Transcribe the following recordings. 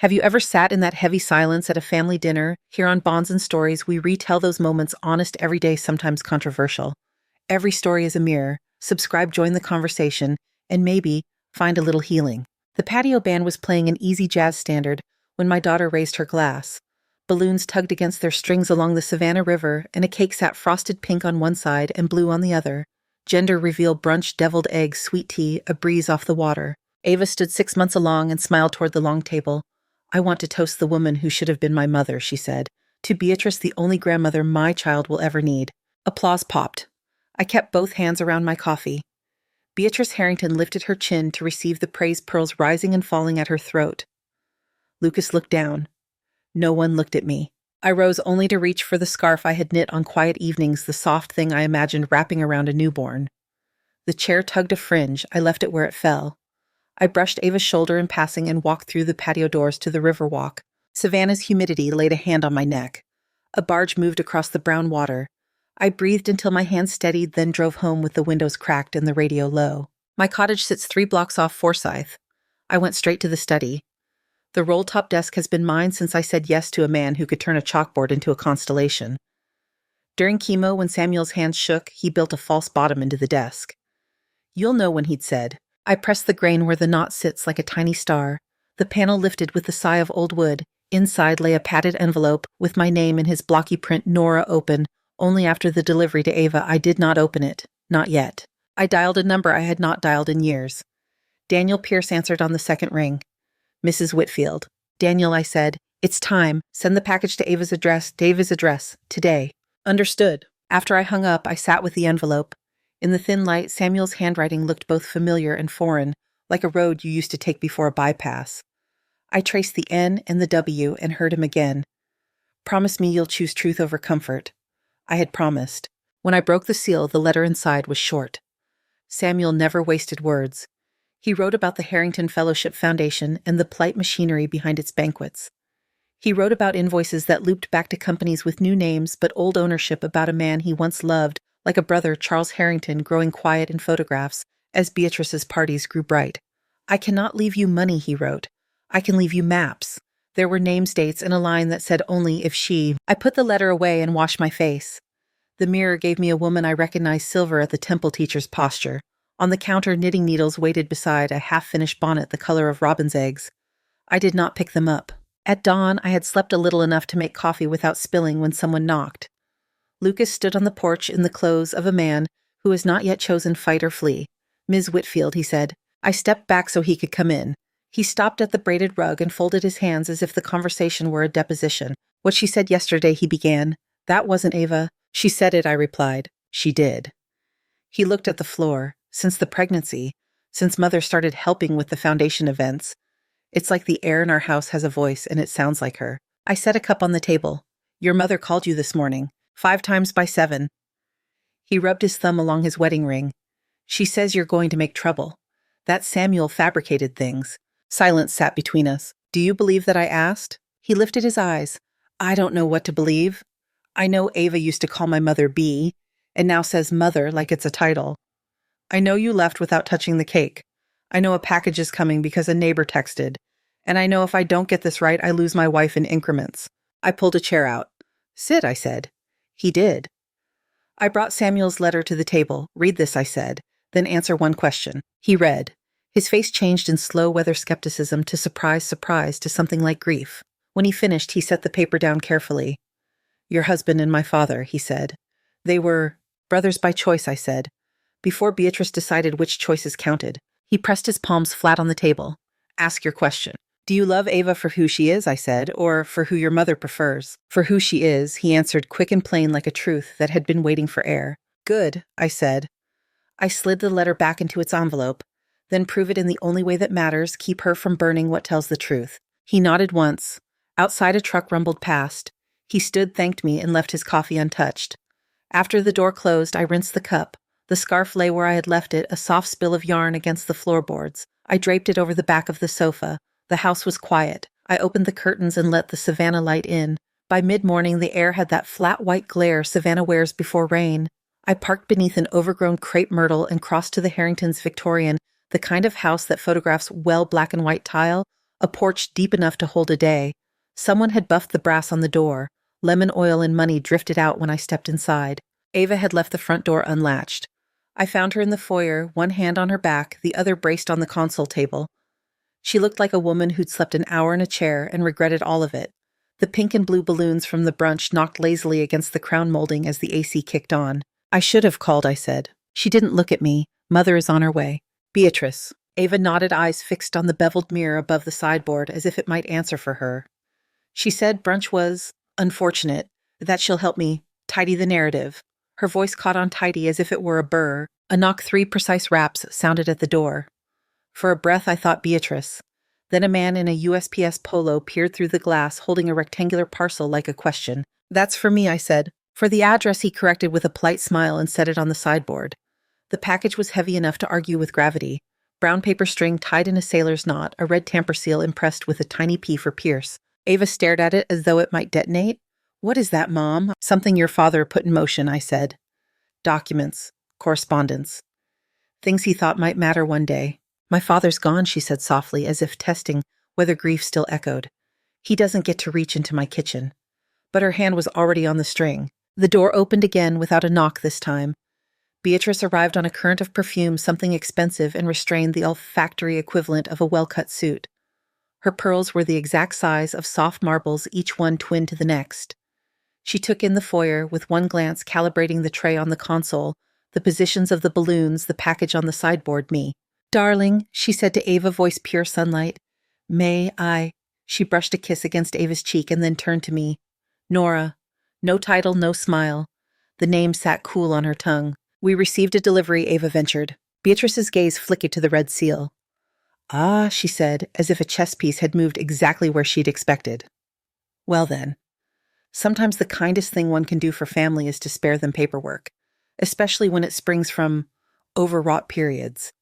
Have you ever sat in that heavy silence at a family dinner? Here on Bonds and Stories, we retell those moments, honest, everyday, sometimes controversial. Every story is a mirror. Subscribe, join the conversation, and maybe find a little healing. The patio band was playing an easy jazz standard when my daughter raised her glass. Balloons tugged against their strings along the Savannah River, and a cake sat frosted pink on one side and blue on the other. Gender reveal brunch, deviled eggs, sweet tea, a breeze off the water. Ava stood 6 months along and smiled toward the long table. "I want to toast the woman who should have been my mother," she said. "To Beatrice, the only grandmother my child will ever need." Applause popped. I kept both hands around my coffee. Beatrice Harrington lifted her chin to receive the praise, pearls rising and falling at her throat. Lucas looked down. No one looked at me. I rose only to reach for the scarf I had knit on quiet evenings, the soft thing I imagined wrapping around a newborn. The chair tugged a fringe. I left it where it fell. I brushed Ava's shoulder in passing and walked through the patio doors to the river walk. Savannah's humidity laid a hand on my neck. A barge moved across the brown water. I breathed until my hands steadied, then drove home with the windows cracked and the radio low. My cottage sits 3 blocks off Forsyth. I went straight to the study. The roll-top desk has been mine since I said yes to a man who could turn a chalkboard into a constellation. During chemo, when Samuel's hands shook, he built a false bottom into the desk. "You'll know when," he'd said. I pressed the grain where the knot sits like a tiny star. The panel lifted with the sigh of old wood. Inside lay a padded envelope with my name in his blocky print, "Nora, open." Only after the delivery to Ava, I did not open it. Not yet. I dialed a number I had not dialed in years. Daniel Pierce answered on the second ring. "Mrs. Whitfield." "Daniel," I said, "it's time. Send the package to Ava's address, David's address, today." "Understood." After I hung up, I sat with the envelope. In the thin light, Samuel's handwriting looked both familiar and foreign, like a road you used to take before a bypass. I traced the N and the W and heard him again. "Promise me you'll choose truth over comfort." I had promised. When I broke the seal, the letter inside was short. Samuel never wasted words. He wrote about the Harrington Fellowship Foundation and the polite machinery behind its banquets. He wrote about invoices that looped back to companies with new names but old ownership, about a man he once loved, like a brother, Charles Harrington, growing quiet in photographs as Beatrice's parties grew bright. "I cannot leave you money," he wrote. "I can leave you maps." There were names, dates, and a line that said only if she. I put the letter away and washed my face. The mirror gave me a woman I recognized silver at the temple teacher's posture. On the counter, knitting needles waited beside a half-finished bonnet the color of robin's eggs. I did not pick them up. At dawn, I had slept a little enough to make coffee without spilling when someone knocked. Lucas stood on the porch in the clothes of a man who has not yet chosen fight or flee. "Ms. Whitfield," he said. I stepped back so he could come in. He stopped at the braided rug and folded his hands as if the conversation were a deposition. "What she said yesterday," he began. "That wasn't Ava." "She said it," I replied. "She did." He looked at the floor. Since the pregnancy, since Mother started helping with the foundation events, it's like the air in our house has a voice and it sounds like her. I set a cup on the table. "Your mother called you this morning. 5 times by 7. He rubbed his thumb along his wedding ring. "She says you're going to make trouble. That Samuel fabricated things." Silence sat between us. "Do you believe that I asked?" He lifted his eyes. "I don't know what to believe. I know Ava used to call my mother B, and now says mother like it's a title. I know you left without touching the cake. I know a package is coming because a neighbor texted. And I know if I don't get this right, I lose my wife in increments." I pulled a chair out. "Sit," I said. He did. I brought Samuel's letter to the table. "Read this," I said, "then answer one question." He read. His face changed in slow weather skepticism to surprise to something like grief. When he finished, he set the paper down carefully. "Your husband and my father," he said. "They were brothers by choice," I said. Before Beatrice decided which choices counted, he pressed his palms flat on the table. "Ask your question." "Do you love Ava for who she is," I said, "or for who your mother prefers?" "For who she is," he answered, quick and plain like a truth that had been waiting for air. "Good," I said. I slid the letter back into its envelope. "Then prove it in the only way that matters. Keep her from burning what tells the truth." He nodded once. Outside, a truck rumbled past. He stood, thanked me, and left his coffee untouched. After the door closed, I rinsed the cup. The scarf lay where I had left it, a soft spill of yarn against the floorboards. I draped it over the back of the sofa. The house was quiet. I opened the curtains and let the Savannah light in. By mid-morning, the air had that flat white glare Savannah wears before rain. I parked beneath an overgrown crepe myrtle and crossed to the Harringtons' Victorian, the kind of house that photographs well black and white tile, a porch deep enough to hold a day. Someone had buffed the brass on the door. Lemon oil and money drifted out when I stepped inside. Ava had left the front door unlatched. I found her in the foyer, one hand on her back, the other braced on the console table. She looked like a woman who'd slept an hour in a chair and regretted all of it. The pink and blue balloons from the brunch knocked lazily against the crown molding as the AC kicked on. "I should have called," I said. She didn't look at me. "Mother is on her way." "Beatrice." Ava nodded, eyes fixed on the beveled mirror above the sideboard as if it might answer for her. She said brunch was unfortunate, that she'll help me tidy the narrative. Her voice caught on tidy as if it were a burr. A knock, 3 precise raps sounded at the door. For a breath I thought Beatrice. Then a man in a USPS polo peered through the glass, holding a rectangular parcel like a question. "That's for me," I said. For the address, he corrected with a polite smile and set it on the sideboard. The package was heavy enough to argue with gravity. Brown paper string tied in a sailor's knot, a red tamper seal impressed with a tiny P for Pierce. Ava stared at it as though it might detonate. "What is that, Mom?" "Something your father put in motion," I said. "Documents. Correspondence. Things he thought might matter one day." "My father's gone," she said softly, as if testing whether grief still echoed. "He doesn't get to reach into my kitchen." But her hand was already on the string. The door opened again without a knock this time. Beatrice arrived on a current of perfume, something expensive and restrained the olfactory equivalent of a well-cut suit. Her pearls were the exact size of soft marbles, each one twin to the next. She took in the foyer, with one glance calibrating the tray on the console, the positions of the balloons, the package on the sideboard, me. "Darling," she said to Ava, voice pure sunlight. "May I?" She brushed a kiss against Ava's cheek and then turned to me. "Nora." No title, no smile. The name sat cool on her tongue. "We received a delivery," Ava ventured. Beatrice's gaze flickered to the red seal. "Ah," she said, as if a chess piece had moved exactly where she'd expected. "Well then. Sometimes the kindest thing one can do for family is to spare them paperwork, especially when it springs from overwrought periods."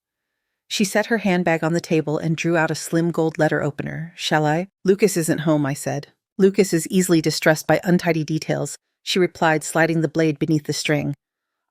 She set her handbag on the table and drew out a slim gold letter opener. "Shall I?" "Lucas isn't home," I said. "Lucas is easily distressed by untidy details," she replied, sliding the blade beneath the string.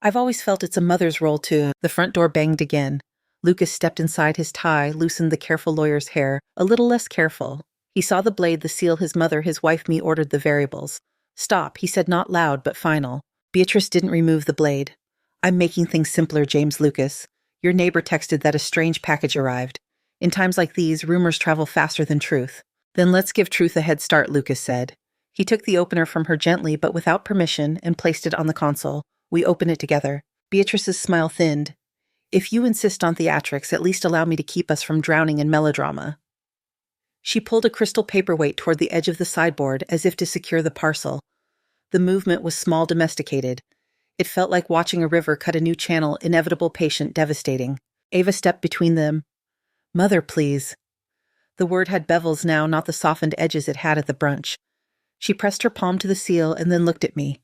"I've always felt it's a mother's role to—" The front door banged again. Lucas stepped inside, his tie, loosened the careful lawyer's hair, a little less careful. He saw the blade, the seal, his mother, his wife, me, ordered the variables. "Stop," he said, not loud, but final. Beatrice didn't remove the blade. "I'm making things simpler, James Lucas. Your neighbor texted that a strange package arrived. In times like these, rumors travel faster than truth." "Then let's give truth a head start," Lucas said. He took the opener from her gently but without permission and placed it on the console. "We open it together." Beatrice's smile thinned. "If you insist on theatrics, at least allow me to keep us from drowning in melodrama." She pulled a crystal paperweight toward the edge of the sideboard as if to secure the parcel. The movement was small, domesticated. It felt like watching a river cut a new channel, inevitable, patient, devastating. Ava stepped between them. "Mother, please." The word had bevels now, not the softened edges it had at the brunch. She pressed her palm to the seal and then looked at me.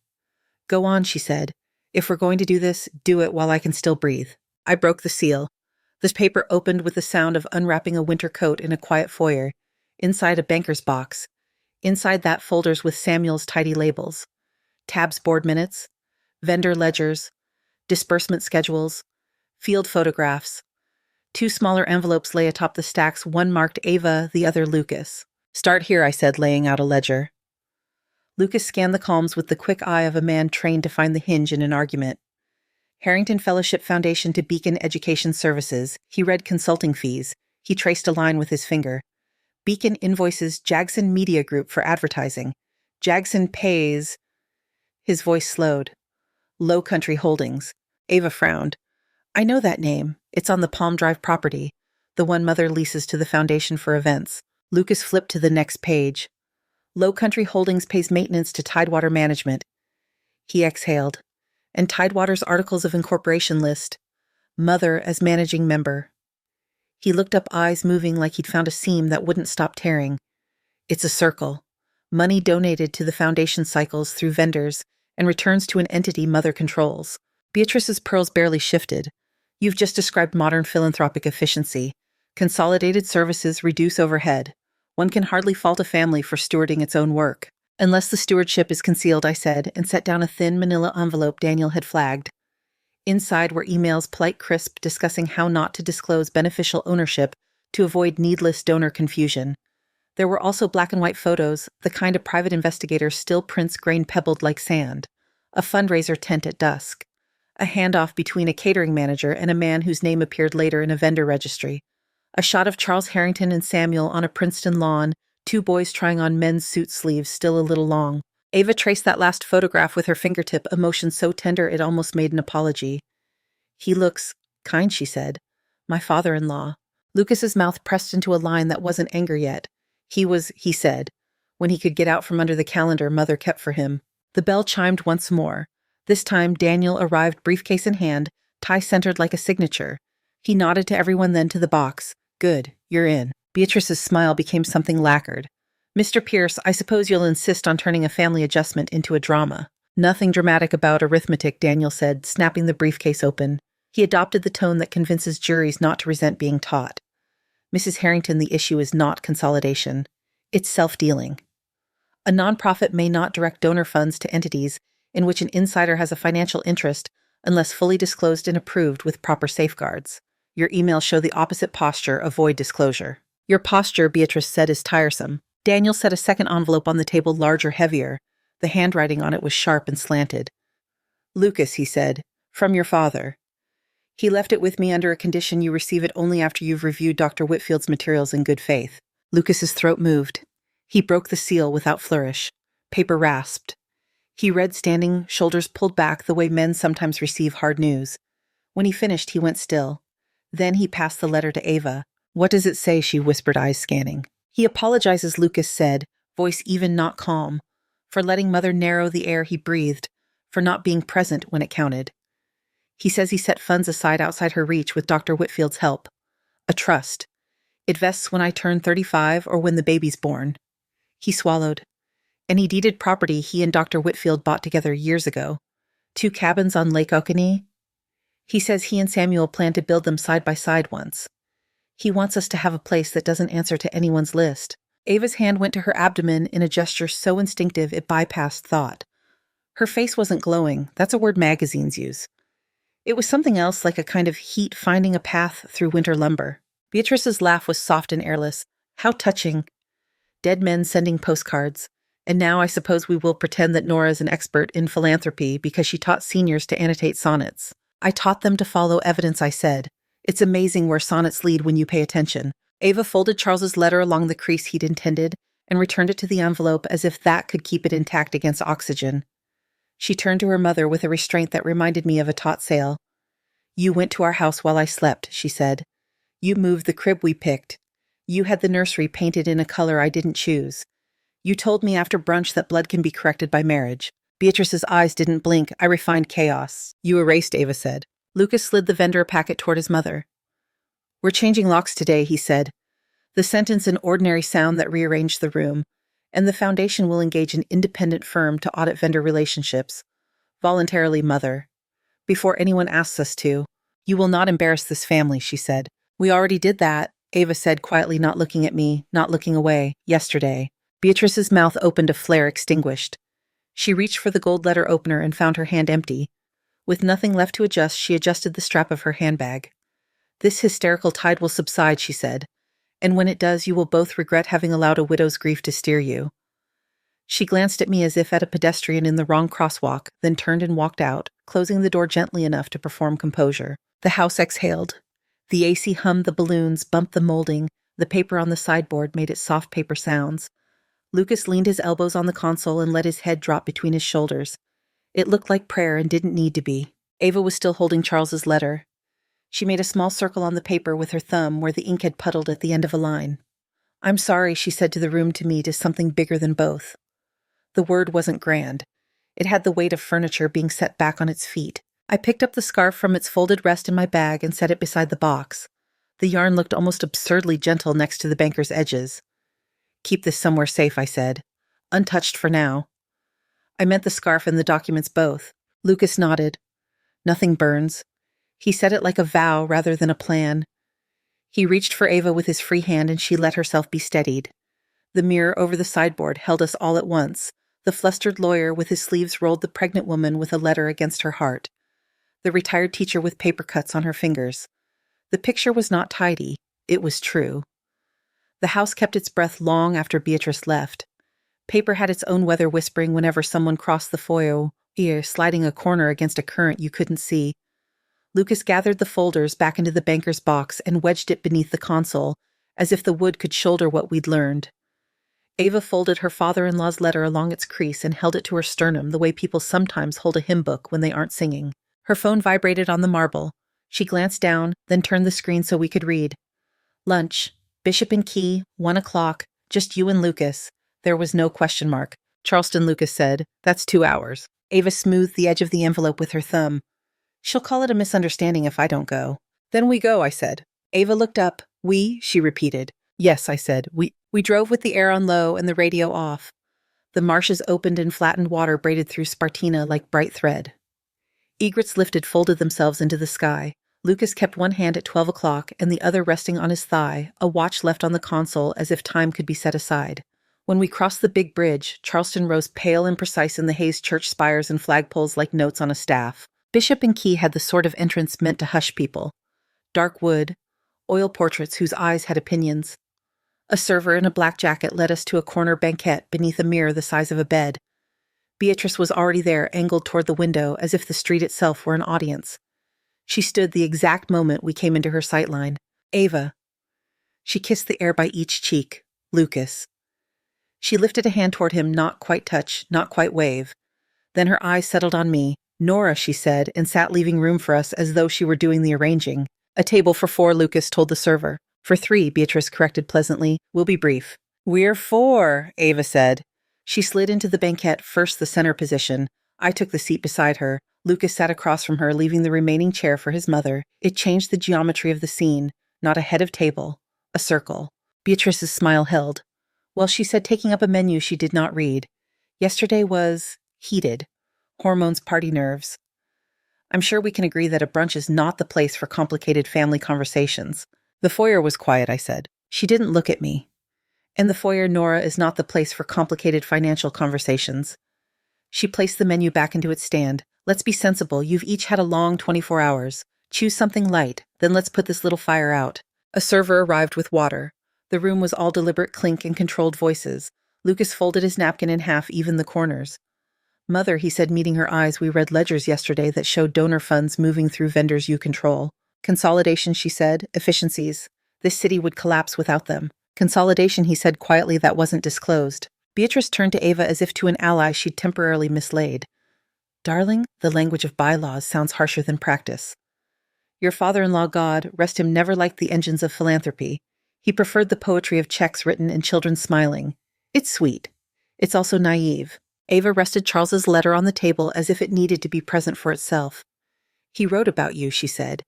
"Go on," she said. "If we're going to do this, do it while I can still breathe." I broke the seal. This paper opened with the sound of unwrapping a winter coat in a quiet foyer. Inside, a banker's box. Inside that, folders with Samuel's tidy labels. Tabs, board minutes. Vendor ledgers. Disbursement schedules. Field photographs. 2 smaller envelopes lay atop the stacks, one marked Ava, the other Lucas. "Start here," I said, laying out a ledger. Lucas scanned the columns with the quick eye of a man trained to find the hinge in an argument. Harrington Fellowship Foundation to Beacon Education Services. He read consulting fees. He traced a line with his finger. Beacon invoices Jagson Media Group for advertising. Jagson pays... His voice slowed. Low Country Holdings. Ava frowned. "I know that name. It's on the Palm Drive property, the one Mother leases to the foundation for events." Lucas flipped to the next page. "Low Country Holdings pays maintenance to Tidewater Management." He exhaled. "And Tidewater's Articles of Incorporation list. Mother as managing member." He looked up, eyes moving like he'd found a seam that wouldn't stop tearing. "It's a circle. Money donated to the foundation cycles through vendors and returns to an entity Mother controls." Beatrice's pearls barely shifted. "You've just described modern philanthropic efficiency. Consolidated services reduce overhead. One can hardly fault a family for stewarding its own work. Unless the stewardship is concealed," I said, and set down a thin manila envelope Daniel had flagged. Inside were emails, polite crisp, discussing how not to disclose beneficial ownership to avoid needless donor confusion. There were also black and white photos, the kind a private investigator still prints grain-pebbled like sand. A fundraiser tent at dusk. A handoff between a catering manager and a man whose name appeared later in a vendor registry. A shot of Charles Harrington and Samuel on a Princeton lawn, 2 boys trying on men's suit sleeves still a little long. Ava traced that last photograph with her fingertip, emotion so tender it almost made an apology. "He looks kind," she said. "My father-in-law." Lucas's mouth pressed into a line that wasn't anger yet. He said, when he could get out from under the calendar Mother kept for him. The bell chimed once more. This time Daniel arrived, briefcase in hand, tie centered like a signature. He nodded to everyone, then to the box. "Good, you're in." Beatrice's smile became something lacquered. "Mr. Pierce, I suppose you'll insist on turning a family adjustment into a drama." "Nothing dramatic about arithmetic," Daniel said, snapping the briefcase open. He adopted the tone that convinces juries not to resent being taught. "Mrs. Harrington, the issue is not consolidation. It's self-dealing. A nonprofit may not direct donor funds to entities in which an insider has a financial interest unless fully disclosed and approved with proper safeguards. Your emails show the opposite posture, avoid disclosure." "Your posture," Beatrice said, "is tiresome." Daniel set a second envelope on the table, larger, heavier. The handwriting on it was sharp and slanted. "Lucas," he said, "from your father. He left it with me under a condition: you receive it only after you've reviewed Dr. Whitfield's materials in good faith." Lucas's throat moved. He broke the seal without flourish. Paper rasped. He read, standing, shoulders pulled back, the way men sometimes receive hard news. When he finished, he went still. Then he passed the letter to Ava. "What does it say?" she whispered, eyes scanning. "He apologizes," Lucas said, voice even, not calm, "for letting Mother narrow the air he breathed, for not being present when it counted. He says he set funds aside outside her reach with Dr. Whitfield's help. A trust. It vests when I turn 35 or when the baby's born." He swallowed. "And he deeded property he and Dr. Whitfield bought together years ago. 2 cabins on Lake Oconee. He says he and Samuel plan to build them side by side once. He wants us to have a place that doesn't answer to anyone's list." Ava's hand went to her abdomen in a gesture so instinctive it bypassed thought. Her face wasn't glowing. That's a word magazines use. It was something else, like a kind of heat finding a path through winter lumber. Beatrice's laugh was soft and airless. "How touching. Dead men sending postcards. And now I suppose we will pretend that Nora is an expert in philanthropy because she taught seniors to annotate sonnets. I taught them to follow evidence," I said. "It's amazing where sonnets lead when you pay attention." Ava folded Charles's letter along the crease he'd intended and returned it to the envelope as if that could keep it intact against oxygen. She turned to her mother with a restraint that reminded me of a taut sail. "You went to our house while I slept," she said. "You moved the crib we picked. You had the nursery painted in a color I didn't choose. You told me after brunch that blood can be corrected by marriage." Beatrice's eyes didn't blink. "I refined chaos." "You erased," Ava said. Lucas slid the vendor packet toward his mother. "We're changing locks today," he said. The sentence an ordinary sound that rearranged the room. "And the foundation will engage an independent firm to audit vendor relationships. Voluntarily, Mother. Before anyone asks us to. You will not embarrass this family," she said. "We already did that," Ava said quietly, not looking at me, not looking away, "yesterday." Beatrice's mouth opened, a flare extinguished. She reached for the gold letter opener and found her hand empty. With nothing left to adjust, she adjusted the strap of her handbag. "This hysterical tide will subside," she said. "And when it does, you will both regret having allowed a widow's grief to steer you." She glanced at me as if at a pedestrian in the wrong crosswalk, then turned and walked out, closing the door gently enough to perform composure. The house exhaled. The AC hummed the balloons, bumped the molding. The paper on the sideboard made its soft paper sounds. Lucas leaned his elbows on the console and let his head drop between his shoulders. It looked like prayer and didn't need to be. Ava was still holding Charles's letter. She made a small circle on the paper with her thumb where the ink had puddled at the end of a line. "I'm sorry," she said to the room, to me, to something bigger than both. The word wasn't grand. It had the weight of furniture being set back on its feet. I picked up the scarf from its folded rest in my bag and set it beside the box. The yarn looked almost absurdly gentle next to the banker's edges. "Keep this somewhere safe," I said. "Untouched for now." I meant the scarf and the documents both. Lucas nodded. "Nothing burns." He said it like a vow rather than a plan. He reached for Ava with his free hand and she let herself be steadied. The mirror over the sideboard held us all at once. The flustered lawyer with his sleeves rolled, the pregnant woman with a letter against her heart. The retired teacher with paper cuts on her fingers. The picture was not tidy. It was true. The house kept its breath long after Beatrice left. Paper had its own weather whispering whenever someone crossed the foyer, sliding a corner against a current you couldn't see. Lucas gathered the folders back into the banker's box and wedged it beneath the console, as if the wood could shoulder what we'd learned. Ava folded her father-in-law's letter along its crease and held it to her sternum the way people sometimes hold a hymn book when they aren't singing. Her phone vibrated on the marble. She glanced down, then turned the screen so we could read. Lunch. Bishop and Key, 1 o'clock. Just you and Lucas. There was no question mark. Charleston Lucas said, "That's 2 hours." Ava smoothed the edge of the envelope with her thumb. "She'll call it a misunderstanding if I don't go." "Then we go," I said. Ava looked up. "We?" she repeated. "Yes," I said. We drove with the air on low and the radio off. The marshes opened and flattened water braided through Spartina like bright thread. Egrets lifted folded themselves into the sky. Lucas kept one hand at 12 o'clock and the other resting on his thigh, a watch left on the console as if time could be set aside. When we crossed the big bridge, Charleston rose pale and precise in the haze, church spires and flagpoles like notes on a staff. Bishop and Key had the sort of entrance meant to hush people. Dark wood, oil portraits whose eyes had opinions. A server in a black jacket led us to a corner banquette beneath a mirror the size of a bed. Beatrice was already there, angled toward the window, as if the street itself were an audience. She stood the exact moment we came into her sightline. "Ava." She kissed the air by each cheek. "Lucas." She lifted a hand toward him, not quite touch, not quite wave. Then her eyes settled on me. "Nora," she said, and sat leaving room for us as though she were doing the arranging. "A table for 4, Lucas told the server. "For 3, Beatrice corrected pleasantly. "We'll be brief." "We're 4, Ava said. She slid into the banquette, first the center position. I took the seat beside her. Lucas sat across from her, leaving the remaining chair for his mother. It changed the geometry of the scene. Not a head of table. A circle. Beatrice's smile held. Well, she said, taking up a menu she did not read. Yesterday was heated. Hormones, party nerves. I'm sure we can agree that a brunch is not the place for complicated family conversations. The foyer was quiet, I said. She didn't look at me. And the foyer, Nora, is not the place for complicated financial conversations. She placed the menu back into its stand. Let's be sensible. You've each had a long 24 hours. Choose something light, then let's put this little fire out. A server arrived with water. The room was all deliberate clink and controlled voices. Lucas folded his napkin in half, even the corners. Mother, he said, meeting her eyes, we read ledgers yesterday that showed donor funds moving through vendors you control. Consolidation, she said, efficiencies. This city would collapse without them. Consolidation, he said quietly, that wasn't disclosed. Beatrice turned to Ava as if to an ally she'd temporarily mislaid. Darling, the language of bylaws sounds harsher than practice. Your father-in-law, God, rest him, never liked the engines of philanthropy. He preferred the poetry of checks written and children smiling. It's sweet. It's also naive. Ava rested Charles's letter on the table as if it needed to be present for itself. He wrote about you, she said.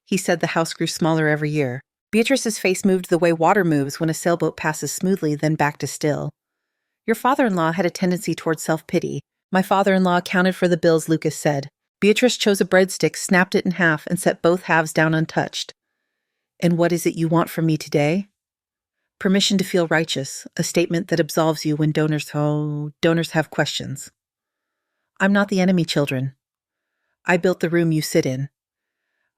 He said the house grew smaller every year. Beatrice's face moved the way water moves when a sailboat passes smoothly, then back to still. Your father-in-law had a tendency toward self-pity. My father-in-law accounted for the bills, Lucas said. Beatrice chose a breadstick, snapped it in half, and set both halves down untouched. And what is it you want from me today? Permission to feel righteous, a statement that absolves you when donors have questions. I'm not the enemy, children. I built the room you sit in.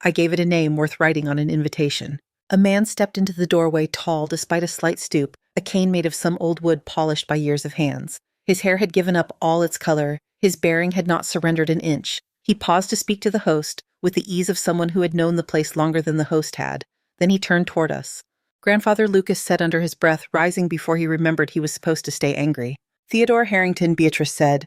I gave it a name worth writing on an invitation. A man stepped into the doorway, tall despite a slight stoop, a cane made of some old wood polished by years of hands. His hair had given up all its color. His bearing had not surrendered an inch. He paused to speak to the host, with the ease of someone who had known the place longer than the host had. Then he turned toward us. Grandfather, Lucas said under his breath, rising before he remembered he was supposed to stay angry. Theodore Harrington, Beatrice said.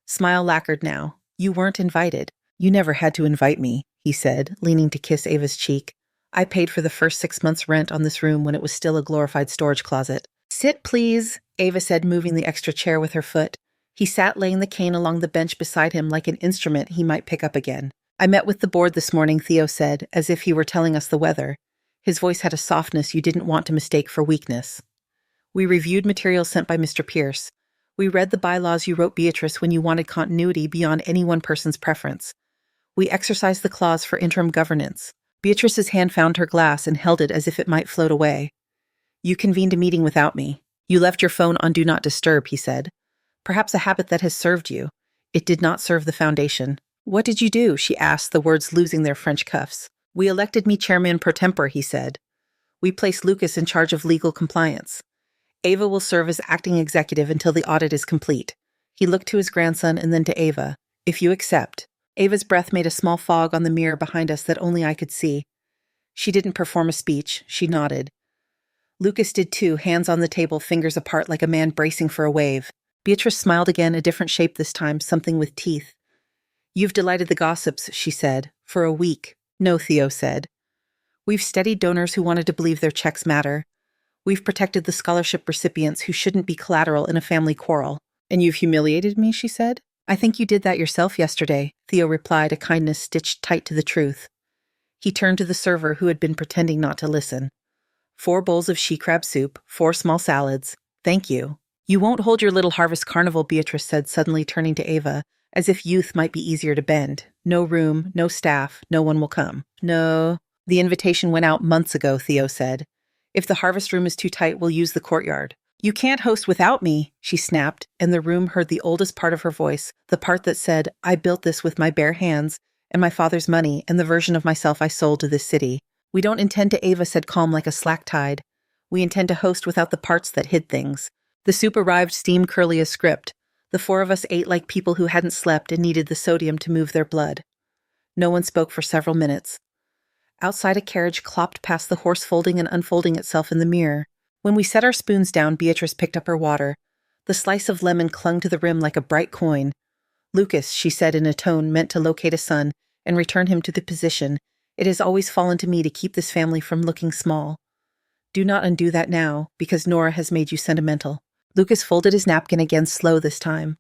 Smile lacquered now. You weren't invited. You never had to invite me, he said, leaning to kiss Ava's cheek. I paid for the first 6 months' rent on this room when it was still a glorified storage closet. Sit, please, Ava said, moving the extra chair with her foot. He sat, laying the cane along the bench beside him like an instrument he might pick up again. I met with the board this morning, Theo said, as if he were telling us the weather. His voice had a softness you didn't want to mistake for weakness. We reviewed material sent by Mr. Pierce. We read the bylaws you wrote, Beatrice, when you wanted continuity beyond any one person's preference. We exercised the clause for interim governance. Beatrice's hand found her glass and held it as if it might float away. You convened a meeting without me. You left your phone on Do Not Disturb, he said. Perhaps a habit that has served you. It did not serve the foundation. What did you do? She asked, the words losing their French cuffs. We elected me chairman pro tempore, he said. We place Lucas in charge of legal compliance. Ava will serve as acting executive until the audit is complete. He looked to his grandson and then to Ava. If you accept. Ava's breath made a small fog on the mirror behind us that only I could see. She didn't perform a speech. She nodded. Lucas did too, hands on the table, fingers apart like a man bracing for a wave. Beatrice smiled again, a different shape this time, something with teeth. You've delighted the gossips, she said. For a week. No, Theo said. We've steadied donors who wanted to believe their checks matter. We've protected the scholarship recipients who shouldn't be collateral in a family quarrel. And you've humiliated me, she said. I think you did that yourself yesterday, Theo replied, a kindness stitched tight to the truth. He turned to the server who had been pretending not to listen. 4 bowls of she-crab soup, 4 small salads. Thank you. You won't hold your little harvest carnival, Beatrice said, suddenly turning to Ava, as if youth might be easier to bend. No room, no staff, no one will come. No. The invitation went out months ago, Theo said. If the harvest room is too tight, we'll use the courtyard. You can't host without me, she snapped, and the room heard the oldest part of her voice, the part that said, I built this with my bare hands, and my father's money, and the version of myself I sold to this city. We don't intend to, Ava said, calm like a slack tide. We intend to host without the parts that hid things. The soup arrived steam curly as script. The 4 of us ate like people who hadn't slept and needed the sodium to move their blood. No one spoke for several minutes. Outside, a carriage clopped past the horse, folding and unfolding itself in the mirror. When we set our spoons down, Beatrice picked up her water. The slice of lemon clung to the rim like a bright coin. Lucas, she said in a tone meant to locate a son and return him to the position. It has always fallen to me to keep this family from looking small. Do not undo that now, because Nora has made you sentimental. Lucas folded his napkin again, slow this time.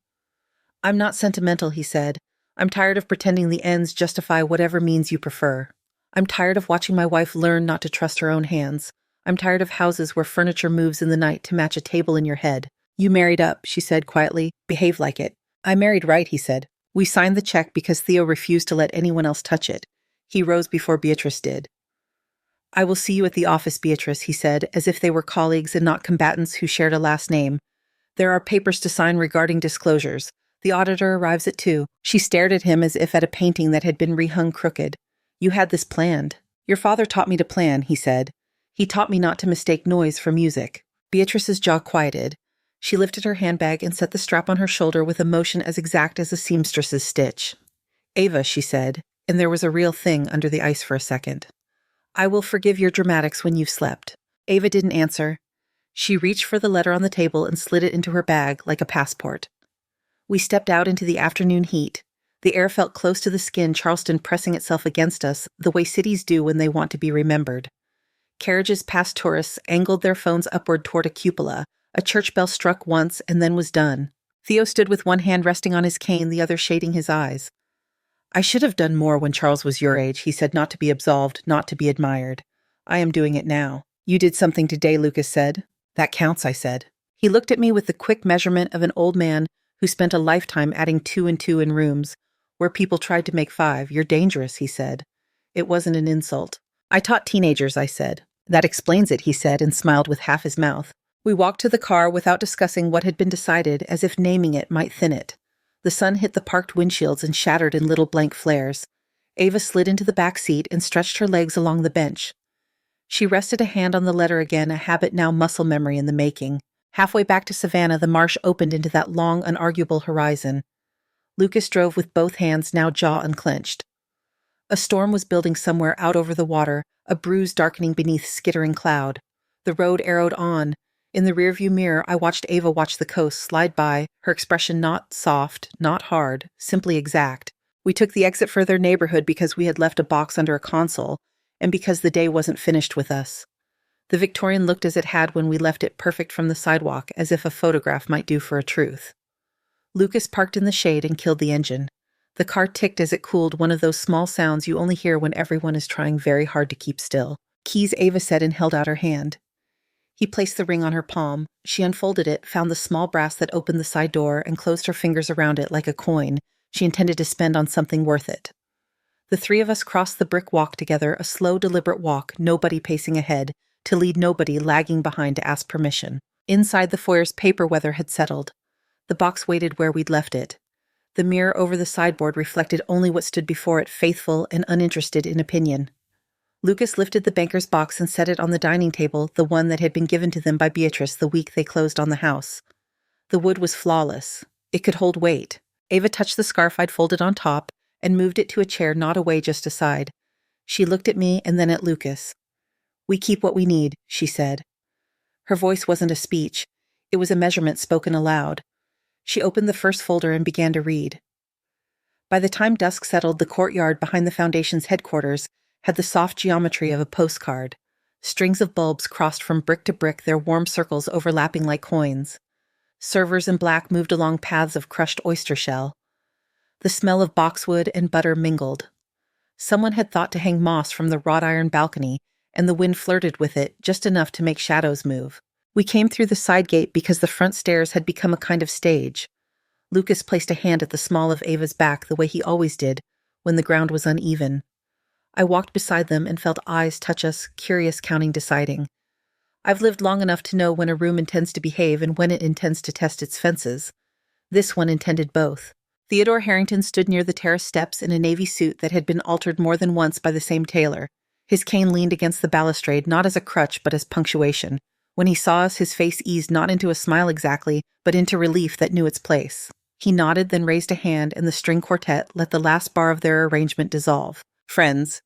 I'm not sentimental, he said. I'm tired of pretending the ends justify whatever means you prefer. I'm tired of watching my wife learn not to trust her own hands. I'm tired of houses where furniture moves in the night to match a table in your head. You married up, she said quietly. Behave like it. I married right, he said. We signed the check because Theo refused to let anyone else touch it. He rose before Beatrice did. I will see you at the office, Beatrice, he said, as if they were colleagues and not combatants who shared a last name. There are papers to sign regarding disclosures. The auditor arrives at 2. She stared at him as if at a painting that had been rehung crooked. You had this planned. Your father taught me to plan, he said. He taught me not to mistake noise for music. Beatrice's jaw quieted. She lifted her handbag and set the strap on her shoulder with a motion as exact as a seamstress's stitch. Ava, she said, and there was a real thing under the ice for a second. I will forgive your dramatics when you've slept. Ava didn't answer. She reached for the letter on the table and slid it into her bag like a passport. We stepped out into the afternoon heat. The air felt close to the skin, Charleston pressing itself against us, the way cities do when they want to be remembered. Carriages passed tourists, angled their phones upward toward a cupola. A church bell struck once and then was done. Theo stood with one hand resting on his cane, the other shading his eyes. I should have done more when Charles was your age, he said, not to be absolved, not to be admired. I am doing it now. You did something today, Lucas said. That counts, I said. He looked at me with the quick measurement of an old man who spent a lifetime adding 2 and 2 in rooms, where people tried to make 5. You're dangerous, he said. It wasn't an insult. I taught teenagers, I said. That explains it, he said, and smiled with half his mouth. We walked to the car without discussing what had been decided, as if naming it might thin it. The sun hit the parked windshields and shattered in little blank flares. Ava slid into the back seat and stretched her legs along the bench. She rested a hand on the letter again, a habit now muscle memory in the making. Halfway back to Savannah, the marsh opened into that long, unarguable horizon. Lucas drove with both hands now jaw unclenched. A storm was building somewhere out over the water, a bruise darkening beneath skittering cloud. The road arrowed on. In the rearview mirror, I watched Ava watch the coast slide by, her expression not soft, not hard, simply exact. We took the exit for their neighborhood because we had left a box under a console, and because the day wasn't finished with us. The Victorian looked as it had when we left it, perfect from the sidewalk, as if a photograph might do for a truth. Lucas parked in the shade and killed the engine. The car ticked as it cooled, one of those small sounds you only hear when everyone is trying very hard to keep still. Keys, Ava said, and held out her hand. He placed the ring on her palm. She unfolded it, found the small brass that opened the side door, and closed her fingers around it like a coin she intended to spend on something worth it. The 3 of us crossed the brick walk together, a slow, deliberate walk, nobody pacing ahead, to lead nobody lagging behind to ask permission. Inside the foyer's paper weather had settled. The box waited where we'd left it. The mirror over the sideboard reflected only what stood before it, faithful and uninterested in opinion. Lucas lifted the banker's box and set it on the dining table, the one that had been given to them by Beatrice the week they closed on the house. The wood was flawless. It could hold weight. Ava touched the scarf I'd folded on top and moved it to a chair not away, just aside. She looked at me and then at Lucas. "We keep what we need," she said. Her voice wasn't a speech. It was a measurement spoken aloud. She opened the first folder and began to read. By the time dusk settled, the courtyard behind the Foundation's headquarters had the soft geometry of a postcard. Strings of bulbs crossed from brick to brick, their warm circles overlapping like coins. Servers in black moved along paths of crushed oyster shell. The smell of boxwood and butter mingled. Someone had thought to hang moss from the wrought iron balcony, and the wind flirted with it just enough to make shadows move. We came through the side gate because the front stairs had become a kind of stage. Lucas placed a hand at the small of Ava's back the way he always did, when the ground was uneven. I walked beside them and felt eyes touch us, curious, counting, deciding. I've lived long enough to know when a room intends to behave and when it intends to test its fences. This one intended both. Theodore Harrington stood near the terrace steps in a navy suit that had been altered more than once by the same tailor. His cane leaned against the balustrade, not as a crutch but as punctuation. When he saw us, his face eased not into a smile exactly, but into relief that knew its place. He nodded, then raised a hand, and the string quartet let the last bar of their arrangement dissolve. "Friends."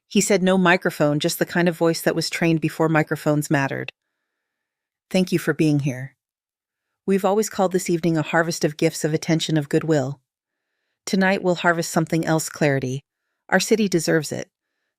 He said no microphone, just the kind of voice that was trained before microphones mattered. "Thank you for being here. We've always called this evening a harvest of gifts, of attention, of goodwill. Tonight we'll harvest something else, clarity. Our city deserves it.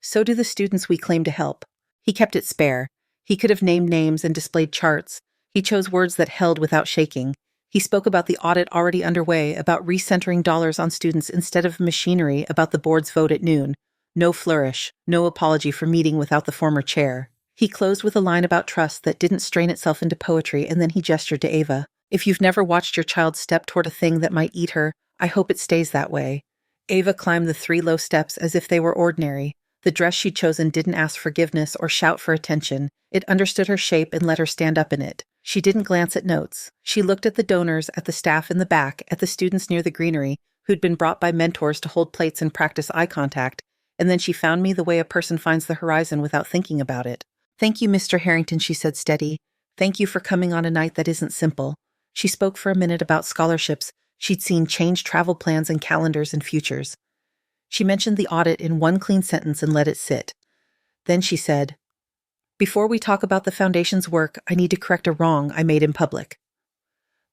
So do the students we claim to help." He kept it spare. He could have named names and displayed charts. He chose words that held without shaking. He spoke about the audit already underway, about recentering dollars on students instead of machinery, about the board's vote at noon. No flourish, no apology for meeting without the former chair. He closed with a line about trust that didn't strain itself into poetry, and then he gestured to Ava. "If you've never watched your child step toward a thing that might eat her, I hope it stays that way." Ava climbed the 3 low steps as if they were ordinary. The dress she'd chosen didn't ask forgiveness or shout for attention. It understood her shape and let her stand up in it. She didn't glance at notes. She looked at the donors, at the staff in the back, at the students near the greenery, who'd been brought by mentors to hold plates and practice eye contact, and then she found me the way a person finds the horizon without thinking about it. "Thank you, Mr. Harrington," she said, steady. "Thank you for coming on a night that isn't simple." She spoke for a minute about scholarships. She'd seen changed travel plans and calendars and futures. She mentioned the audit in one clean sentence and let it sit. Then she said, "Before we talk about the Foundation's work, I need to correct a wrong I made in public."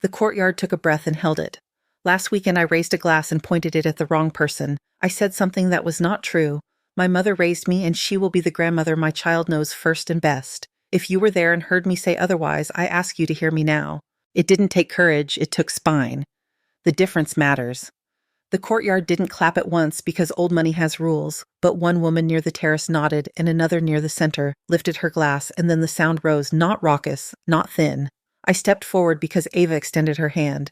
The courtyard took a breath and held it. "Last weekend I raised a glass and pointed it at the wrong person. I said something that was not true. My mother raised me, and she will be the grandmother my child knows first and best. If you were there and heard me say otherwise, I ask you to hear me now. It didn't take courage, it took spine. The difference matters." The courtyard didn't clap at once because old money has rules, but one woman near the terrace nodded and another near the center lifted her glass, and then the sound rose, not raucous, not thin. I stepped forward because Ava extended her hand.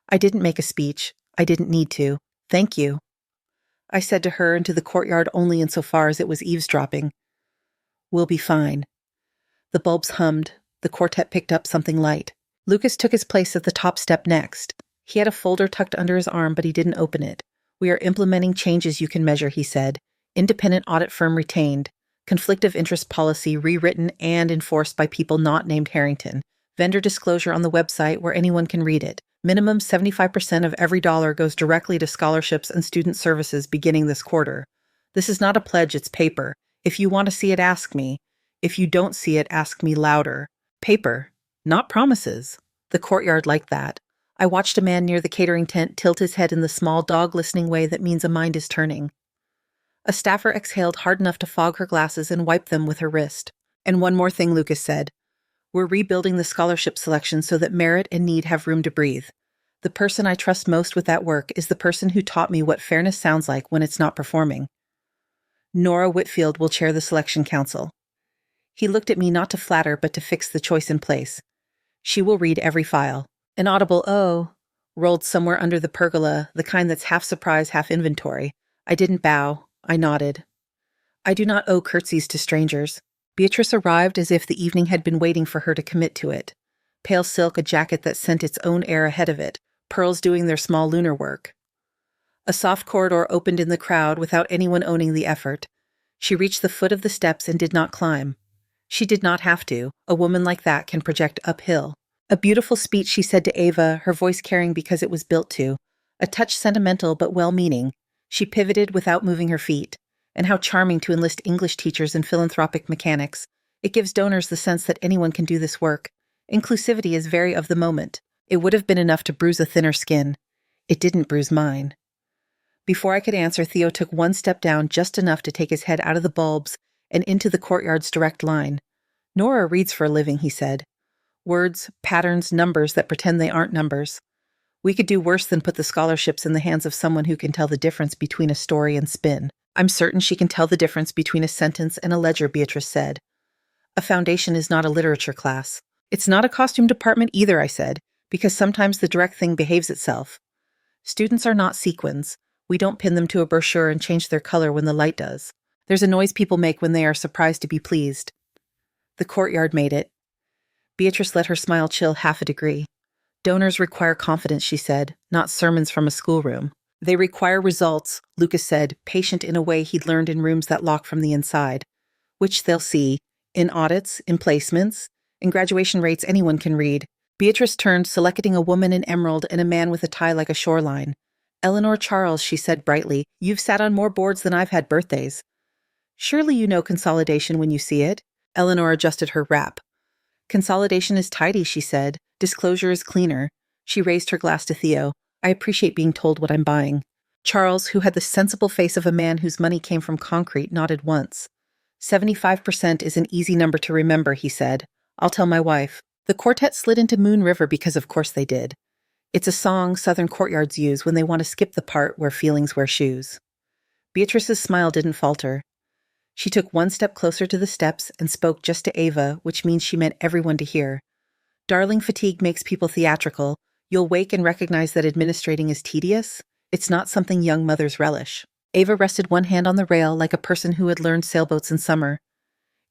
I didn't make a speech. I didn't need to. "Thank you," I said to her and to the courtyard only insofar as it was eavesdropping. "We'll be fine." The bulbs hummed. The quartet picked up something light. Lucas took his place at the top step next. He had a folder tucked under his arm, but he didn't open it. "We are implementing changes you can measure," he said. "Independent audit firm retained. Conflict of interest policy rewritten and enforced by people not named Harrington. Vendor disclosure on the website where anyone can read it. Minimum 75% of every dollar goes directly to scholarships and student services beginning this quarter. This is not a pledge, it's paper. If you want to see it, ask me. If you don't see it, ask me louder. Paper, not promises." The courtyard liked that. I watched a man near the catering tent tilt his head in the small dog-listening way that means a mind is turning. A staffer exhaled hard enough to fog her glasses and wipe them with her wrist. "And one more thing," Lucas said. "We're rebuilding the scholarship selection so that merit and need have room to breathe. The person I trust most with that work is the person who taught me what fairness sounds like when it's not performing. Nora Whitfield will chair the selection council." He looked at me not to flatter but to fix the choice in place. "She will read every file." An audible "oh" rolled somewhere under the pergola, the kind that's half surprise, half inventory. I didn't bow. I nodded. I do not owe curtsies to strangers. Beatrice arrived as if the evening had been waiting for her to commit to it. Pale silk, a jacket that sent its own air ahead of it, pearls doing their small lunar work. A soft corridor opened in the crowd without anyone owning the effort. She reached the foot of the steps and did not climb. She did not have to. A woman like that can project uphill. A beautiful speech, she said to Ava, her voice carrying because it was built to. A touch sentimental but well-meaning. She pivoted without moving her feet. And how charming to enlist English teachers and philanthropic mechanics. It gives donors the sense that anyone can do this work. Inclusivity is very of the moment. It would have been enough to bruise a thinner skin. It didn't bruise mine. Before I could answer, Theo took one step down, just enough to take his head out of the bulbs and into the courtyard's direct line. Nora reads for a living, he said. Words, patterns, numbers that pretend they aren't numbers. We could do worse than put the scholarships in the hands of someone who can tell the difference between a story and spin. I'm certain she can tell the difference between a sentence and a ledger, Beatrice said. A foundation is not a literature class. It's not a costume department either, I said, because sometimes the direct thing behaves itself. Students are not sequins. We don't pin them to a brochure and change their color when the light does. There's a noise people make when they are surprised to be pleased. The courtyard made it. Beatrice let her smile chill half a degree. Donors require confidence, she said, not sermons from a schoolroom. They require results, Lucas said, patient in a way he'd learned in rooms that lock from the inside. Which they'll see. In audits, in placements, in graduation rates anyone can read. Beatrice turned, selecting a woman in emerald and a man with a tie like a shoreline. Eleanor Charles, she said brightly, you've sat on more boards than I've had birthdays. Surely you know consolidation when you see it. Eleanor adjusted her wrap. Consolidation is tidy, she said. Disclosure is cleaner. She raised her glass to Theo. I appreciate being told what I'm buying. Charles, who had the sensible face of a man whose money came from concrete, nodded once. 75% is an easy number to remember, he said. I'll tell my wife. The quartet slid into Moon River because of course they did. It's a song Southern courtyards use when they want to skip the part where feelings wear shoes. Beatrice's smile didn't falter. She took one step closer to the steps and spoke just to Ava, which means she meant everyone to hear. Darling, fatigue makes people theatrical. You'll wake and recognize that administrating is tedious. It's not something young mothers relish. Ava rested one hand on the rail like a person who had learned sailboats in summer.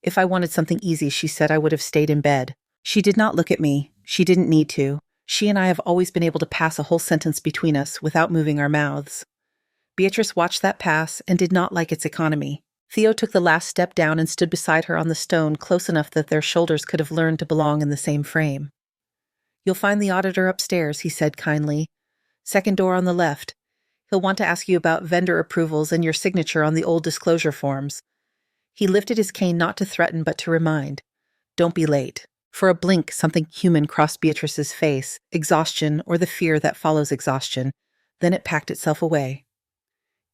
If I wanted something easy, she said, I would have stayed in bed. She did not look at me. She didn't need to. She and I have always been able to pass a whole sentence between us without moving our mouths. Beatrice watched that pass and did not like its economy. Theo took the last step down and stood beside her on the stone, close enough that their shoulders could have learned to belong in the same frame. You'll find the auditor upstairs, he said kindly. Second door on the left. He'll want to ask you about vendor approvals and your signature on the old disclosure forms. He lifted his cane not to threaten but to remind. Don't be late. For a blink, something human crossed Beatrice's face, exhaustion or the fear that follows exhaustion. Then it packed itself away.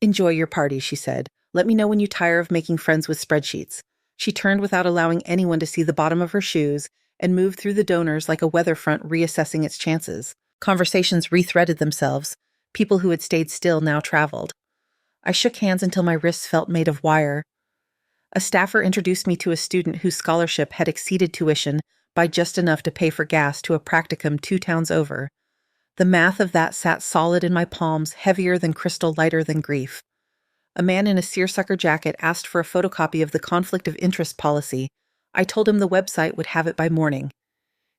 Enjoy your party, she said. Let me know when you tire of making friends with spreadsheets. She turned without allowing anyone to see the bottom of her shoes and moved through the donors like a weather front reassessing its chances. Conversations rethreaded themselves. People who had stayed still now traveled. I shook hands until my wrists felt made of wire. A staffer introduced me to a student whose scholarship had exceeded tuition by just enough to pay for gas to a practicum 2 towns over. The math of that sat solid in my palms, heavier than crystal, lighter than grief. A man in a seersucker jacket asked for a photocopy of the conflict of interest policy. I told him the website would have it by morning.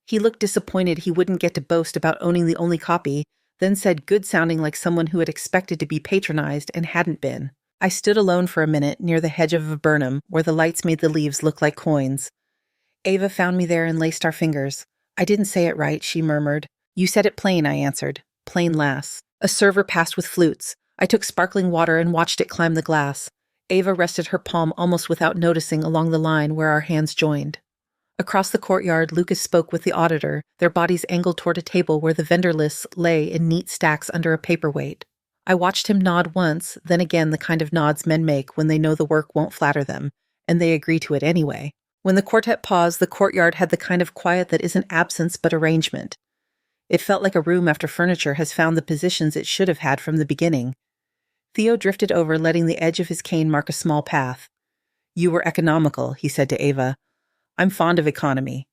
He looked disappointed he wouldn't get to boast about owning the only copy, then said good sounding like someone who had expected to be patronized and hadn't been. I stood alone for a minute near the hedge of viburnum where the lights made the leaves look like coins. Ava found me there and laced our fingers. I didn't say it right, she murmured. You said it plain, I answered. Plain lass. A server passed with flutes. I took sparkling water and watched it climb the glass. Ava rested her palm almost without noticing along the line where our hands joined. Across the courtyard, Lucas spoke with the auditor, their bodies angled toward a table where the vendor lists lay in neat stacks under a paperweight. I watched him nod once, then again the kind of nods men make when they know the work won't flatter them, and they agree to it anyway. When the quartet paused, the courtyard had the kind of quiet that isn't absence but arrangement. It felt like a room after furniture has found the positions it should have had from the beginning. Theo drifted over, letting the edge of his cane mark a small path. You were economical, he said to Ava. I'm fond of economy.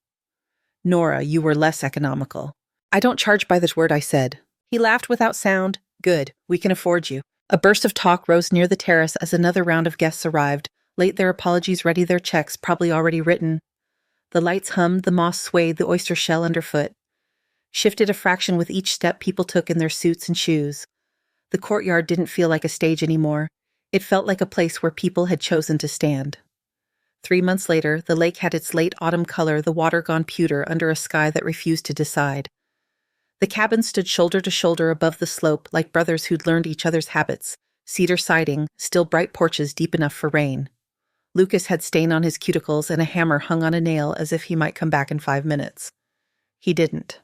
Nora, you were less economical. I don't charge by this word, I said. He laughed without sound. Good, we can afford you. A burst of talk rose near the terrace as another round of guests arrived, late their apologies, ready their checks, probably already written. The lights hummed, the moss swayed, the oyster shell underfoot. Shifted a fraction with each step people took in their suits and shoes. The courtyard didn't feel like a stage anymore. It felt like a place where people had chosen to stand. 3 months later, the lake had its late autumn color, the water gone pewter under a sky that refused to decide. The cabin stood shoulder to shoulder above the slope like brothers who'd learned each other's habits, cedar siding, still bright porches deep enough for rain. Lucas had stain on his cuticles and a hammer hung on a nail as if he might come back in 5 minutes. He didn't.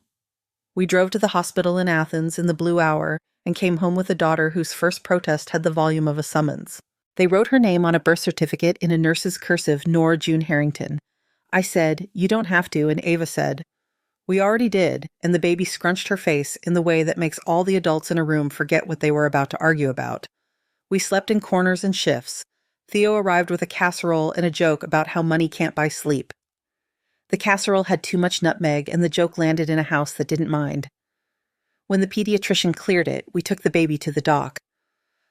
We drove to the hospital in Athens in the blue hour and came home with a daughter whose first protest had the volume of a summons. They wrote her name on a birth certificate in a nurse's cursive, Nora June Harrington. I said, "You don't have to," and Ava said, "We already did," and the baby scrunched her face in the way that makes all the adults in a room forget what they were about to argue about. We slept in corners and shifts. Theo arrived with a casserole and a joke about how money can't buy sleep. The casserole had too much nutmeg, and the joke landed in a house that didn't mind. When the pediatrician cleared it, we took the baby to the doc.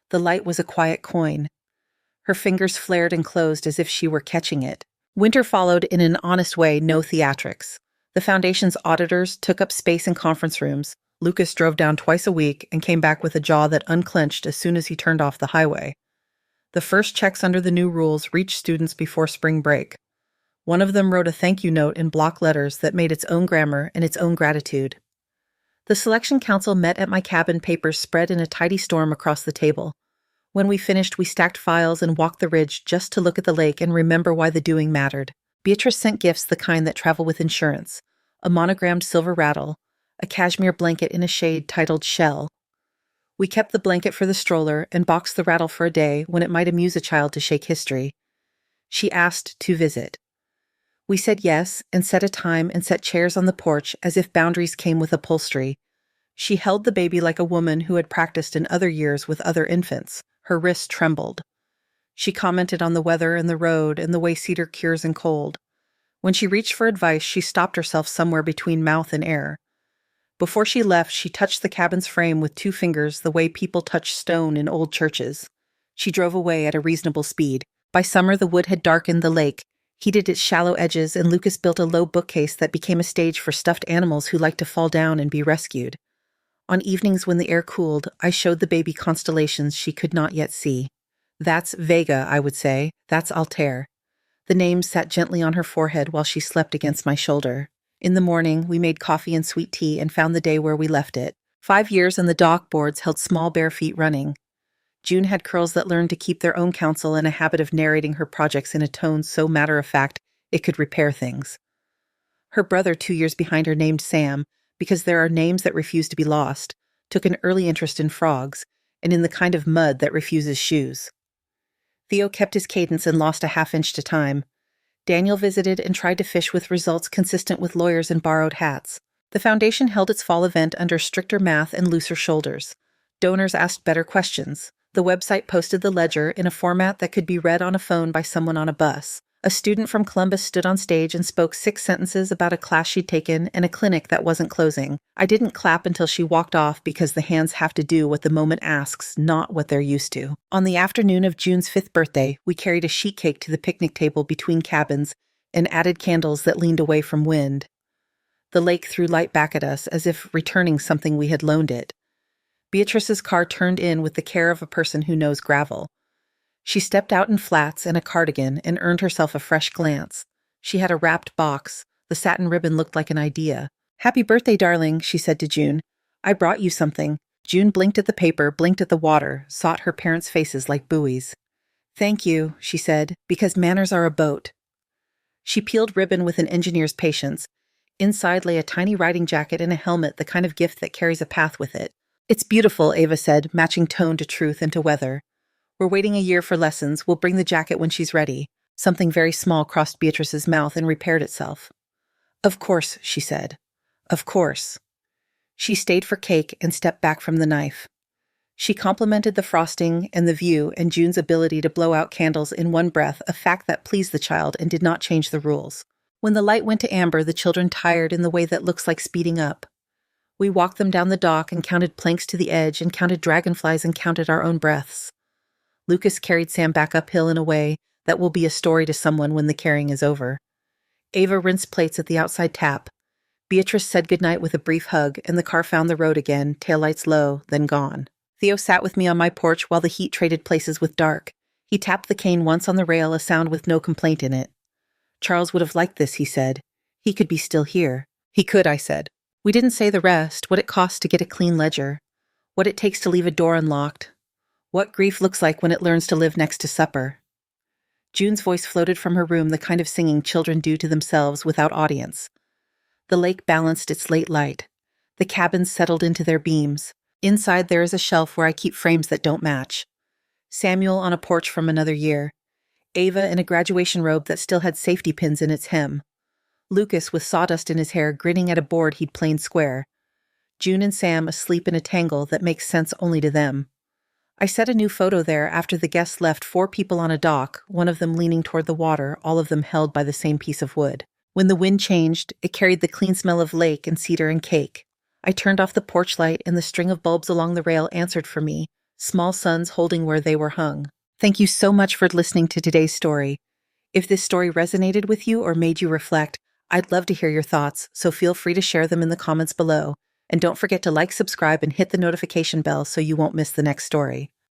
The light was a quiet coin. Her fingers flared and closed as if she were catching it. Winter followed in an honest way, no theatrics. The Foundation's auditors took up space in conference rooms. Lucas drove down twice a week and came back with a jaw that unclenched as soon as he turned off the highway. The first checks under the new rules reached students before spring break. One of them wrote a thank you note in block letters that made its own grammar and its own gratitude. The selection council met at my cabin, papers spread in a tidy storm across the table. When we finished, we stacked files and walked the ridge just to look at the lake and remember why the doing mattered. Beatrice sent gifts the kind that travel with insurance, a monogrammed silver rattle, a cashmere blanket in a shade titled Shell. We kept the blanket for the stroller and boxed the rattle for a day when it might amuse a child to shake history. She asked to visit. We said yes and set a time and set chairs on the porch as if boundaries came with upholstery. She held the baby like a woman who had practiced in other years with other infants. Her wrist trembled. She commented on the weather and the road and the way cedar cures in cold. When she reached for advice, she stopped herself somewhere between mouth and air. Before she left, she touched the cabin's frame with 2 fingers the way people touch stone in old churches. She drove away at a reasonable speed. By summer, the wood had darkened the lake, heated its shallow edges, and Lucas built a low bookcase that became a stage for stuffed animals who liked to fall down and be rescued. On evenings when the air cooled, I showed the baby constellations she could not yet see. "That's Vega," I would say. "That's Altair." The names sat gently on her forehead while she slept against my shoulder. In the morning, we made coffee and sweet tea and found the day where we left it. 5 years and the dock boards held small bare feet running. June had curls that learned to keep their own counsel and a habit of narrating her projects in a tone so matter-of-fact it could repair things. Her brother, 2 years behind her, named Sam, because there are names that refuse to be lost, took an early interest in frogs and in the kind of mud that refuses shoes. Theo kept his cadence and lost a half-inch to time. Daniel visited and tried to fish with results consistent with lawyers and borrowed hats. The Foundation held its fall event under stricter math and looser shoulders. Donors asked better questions. The website posted the ledger in a format that could be read on a phone by someone on a bus. A student from Columbus stood on stage and spoke 6 sentences about a class she'd taken and a clinic that wasn't closing. I didn't clap until she walked off because the hands have to do what the moment asks, not what they're used to. On the afternoon of June's 5th birthday, we carried a sheet cake to the picnic table between cabins and added candles that leaned away from wind. The lake threw light back at us as if returning something we had loaned it. Beatrice's car turned in with the care of a person who knows gravel. She stepped out in flats and a cardigan and earned herself a fresh glance. She had a wrapped box. The satin ribbon looked like an idea. "Happy birthday, darling," she said to June. "I brought you something." June blinked at the paper, blinked at the water, sought her parents' faces like buoys. "Thank you," she said, "because manners are a boat." She peeled ribbon with an engineer's patience. Inside lay a tiny riding jacket and a helmet, the kind of gift that carries a path with it. "It's beautiful," Ava said, matching tone to truth and to weather. "We're waiting a year for lessons. We'll bring the jacket when she's ready." Something very small crossed Beatrice's mouth and repaired itself. "Of course," she said. "Of course." She stayed for cake and stepped back from the knife. She complimented the frosting and the view and June's ability to blow out candles in one breath, a fact that pleased the child and did not change the rules. When the light went to amber, the children tired in the way that looks like speeding up. We walked them down the dock and counted planks to the edge and counted dragonflies and counted our own breaths. Lucas carried Sam back uphill in a way that will be a story to someone when the carrying is over. Ava rinsed plates at the outside tap. Beatrice said goodnight with a brief hug, and the car found the road again, taillights low, then gone. Theo sat with me on my porch while the heat traded places with dark. He tapped the cane once on the rail, a sound with no complaint in it. Charles would have liked this, he said. He could be still here. He could, I said. We didn't say the rest, what it costs to get a clean ledger, what it takes to leave a door unlocked, what grief looks like when it learns to live next to supper. June's voice floated from her room, the kind of singing children do to themselves without audience. The lake balanced its late light. The cabins settled into their beams. Inside there is a shelf where I keep frames that don't match. Samuel on a porch from another year. Ava in a graduation robe that still had safety pins in its hem. Lucas with sawdust in his hair grinning at a board he'd planed square. June and Sam asleep in a tangle that makes sense only to them. I set a new photo there after the guests left, 4 people on a dock, one of them leaning toward the water, all of them held by the same piece of wood. When the wind changed, it carried the clean smell of lake and cedar and cake. I turned off the porch light and the string of bulbs along the rail answered for me, small suns holding where they were hung. Thank you so much for listening to today's story. If this story resonated with you or made you reflect, I'd love to hear your thoughts, so feel free to share them in the comments below. And don't forget to like, subscribe, and hit the notification bell so you won't miss the next story.